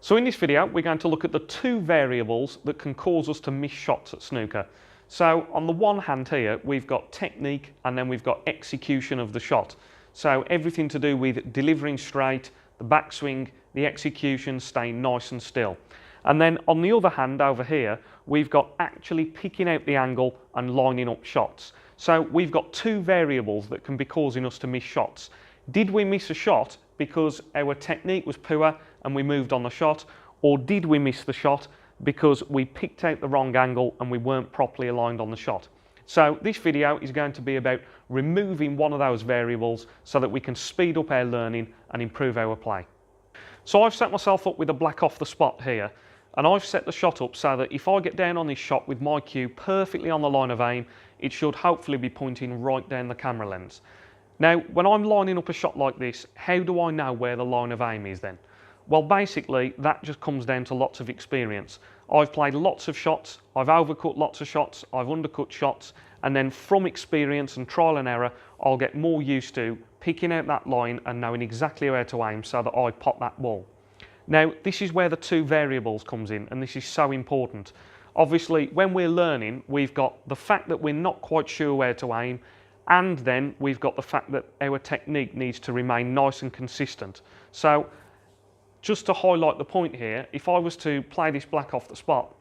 So in this video, we're going to look at the two variables that can cause us to miss shots at snooker. So on the one hand here, we've got technique and then we've got execution of the shot. So everything to do with delivering straight, the backswing, the execution, staying nice and still. And then on the other hand over here, we've got actually picking out the angle and lining up shots. So we've got two variables that can be causing us to miss shots. Did we miss a shot because our technique was poor and we moved on the shot, or did we miss the shot because we picked out the wrong angle and we weren't properly aligned on the shot? So this video is going to be about removing one of those variables so that we can speed up our learning and improve our play. So I've set myself up with a black off the spot here, and I've set the shot up so that if I get down on this shot with my cue perfectly on the line of aim, it should hopefully be pointing right down the camera lens. Now, when I'm lining up a shot like this, how do I know where the line of aim is then? Well, basically, that just comes down to lots of experience. I've played lots of shots, I've overcut lots of shots, I've undercut shots, and then from experience and trial and error, I'll get more used to picking out that line and knowing exactly where to aim so that I pot that ball. Now, this is where the two variables comes in, and this is so important. Obviously, when we're learning, we've got the fact that we're not quite sure where to aim, and then we've got the fact that our technique needs to remain nice and consistent. So, just to highlight the point here, if I was to play this black off the spot,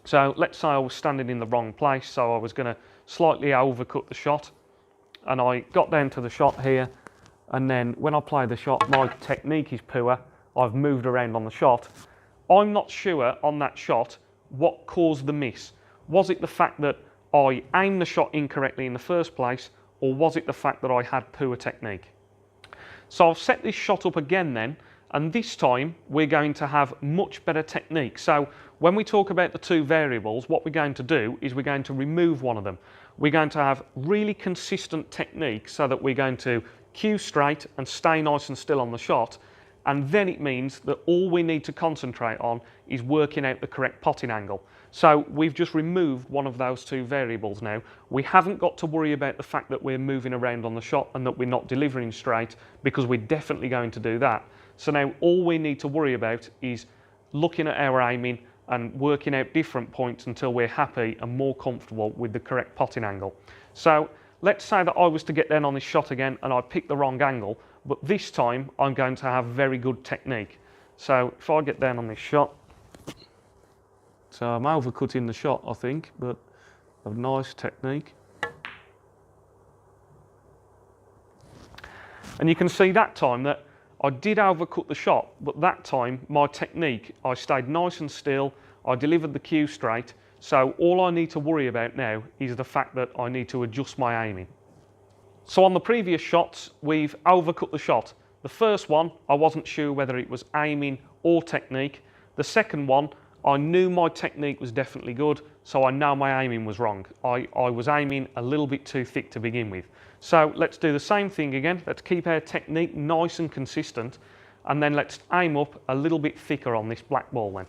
so let's say I was standing in the wrong place, so I was going to slightly overcut the shot, and I got down to the shot here, and then when I play the shot, my technique is poor, I've moved around on the shot. I'm not sure on that shot what caused the miss. Was it the fact that I aimed the shot incorrectly in the first place, or was it the fact that I had poor technique? So I've set this shot up again then, and this time we're going to have much better technique. So when we talk about the two variables, what we're going to do is we're going to remove one of them. We're going to have really consistent technique so that we're going to cue straight and stay nice and still on the shot. And then it means that all we need to concentrate on is working out the correct potting angle. So we've just removed one of those two variables now. We haven't got to worry about the fact that we're moving around on the shot and that we're not delivering straight, because we're definitely going to do that. So now all we need to worry about is looking at our aiming and working out different points until we're happy and more comfortable with the correct potting angle. So let's say that I was to get down on this shot again and I picked the wrong angle, but this time I'm going to have very good technique. So if I get down on this shot, so I'm overcutting the shot I think, but a nice technique. And you can see that time that I did overcut the shot, but that time my technique, I stayed nice and still, I delivered the cue straight, so all I need to worry about now is the fact that I need to adjust my aiming. So on the previous shots, we've overcut the shot. The first one, I wasn't sure whether it was aiming or technique. The second one, I knew my technique was definitely good, so I know my aiming was wrong. I was aiming a little bit too thick to begin with. So let's do the same thing again. Let's keep our technique nice and consistent, and then let's aim up a little bit thicker on this black ball then.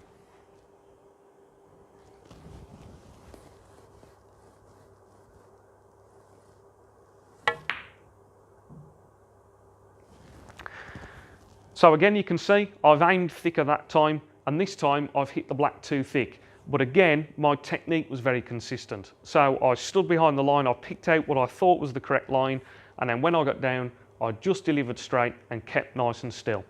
So again, you can see I've aimed thicker that time, and this time I've hit the black too thick. But again, my technique was very consistent. So I stood behind the line, I picked out what I thought was the correct line, and then when I got down, I just delivered straight and kept nice and still.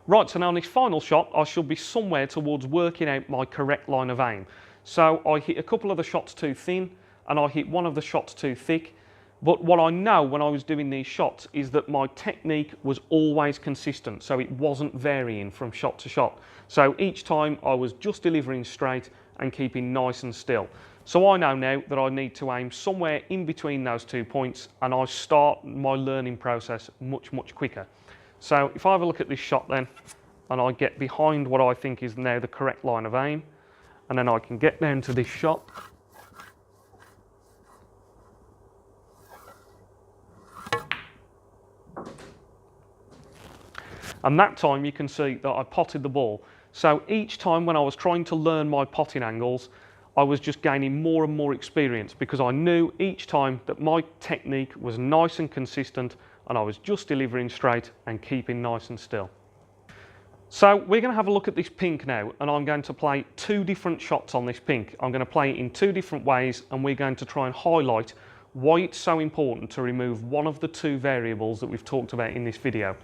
Right, so now on this final shot, I should be somewhere towards working out my correct line of aim. So I hit a couple of the shots too thin, and I hit one of the shots too thick. But what I know when I was doing these shots is that my technique was always consistent, so it wasn't varying from shot to shot. So each time I was just delivering straight and keeping nice and still. So I know now that I need to aim somewhere in between those 2 points, and I start my learning process much quicker. So if I have a look at this shot then, and I get behind what I think is now the correct line of aim, and then I can get down to this shot. And that time you can see that I potted the ball. So each time when I was trying to learn my potting angles, I was just gaining more and more experience, because I knew each time that my technique was nice and consistent and I was just delivering straight and keeping nice and still. So we're going to have a look at this pink now, and I'm going to play 2 different shots on this pink. I'm going to play it in 2 different ways, and we're going to try and highlight why it's so important to remove one of the 2 variables that we've talked about in this video.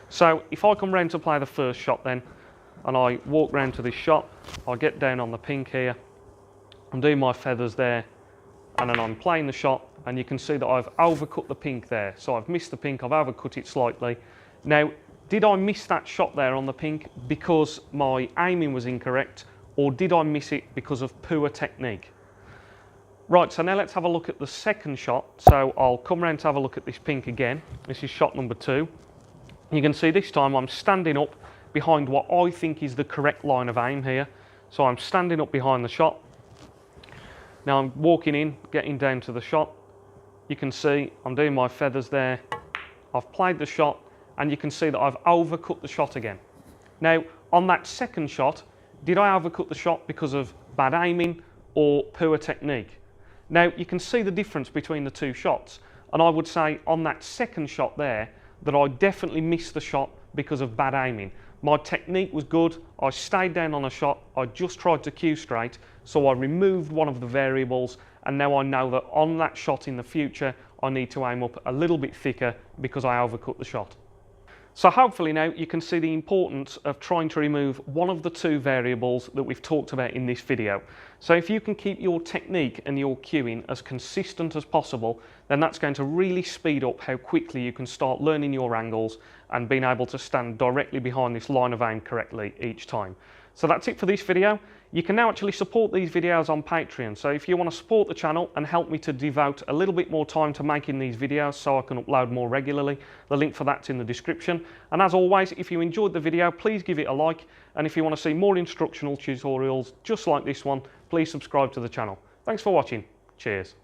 So if I come round to play the first shot then, and I walk round to this shot, I get down on the pink here, I'm doing my feathers there, and then I'm playing the shot, and you can see that I've overcut the pink there. So I've missed the pink, I've overcut it slightly. Now, did I miss that shot there on the pink because my aiming was incorrect, or did I miss it because of poor technique? Right, so now let's have a look at the second shot. So I'll come round to have a look at this pink again. This is shot number 2. You can see this time I'm standing up behind what I think is the correct line of aim here. So I'm standing up behind the shot. Now I'm walking in, getting down to the shot. You can see I'm doing my feathers there. I've played the shot, and you can see that I've overcut the shot again. Now, on that second shot, did I overcut the shot because of bad aiming or poor technique? Now, you can see the difference between the 2 shots, and I would say on that second shot there that I definitely missed the shot because of bad aiming. My technique was good, I stayed down on a shot, I just tried to cue straight, so I removed one of the variables, and now I know that on that shot in the future, I need to aim up a little bit thicker because I overcut the shot. So hopefully now you can see the importance of trying to remove one of the 2 variables that we've talked about in this video. So if you can keep your technique and your cueing as consistent as possible, then that's going to really speed up how quickly you can start learning your angles and being able to stand directly behind this line of aim correctly each time. So that's it for this video. You can now actually support these videos on Patreon. So if you want to support the channel and help me to devote a little bit more time to making these videos so I can upload more regularly, the link for that's in the description. And as always, if you enjoyed the video, please give it a like. And if you want to see more instructional tutorials just like this one, please subscribe to the channel. Thanks for watching. Cheers.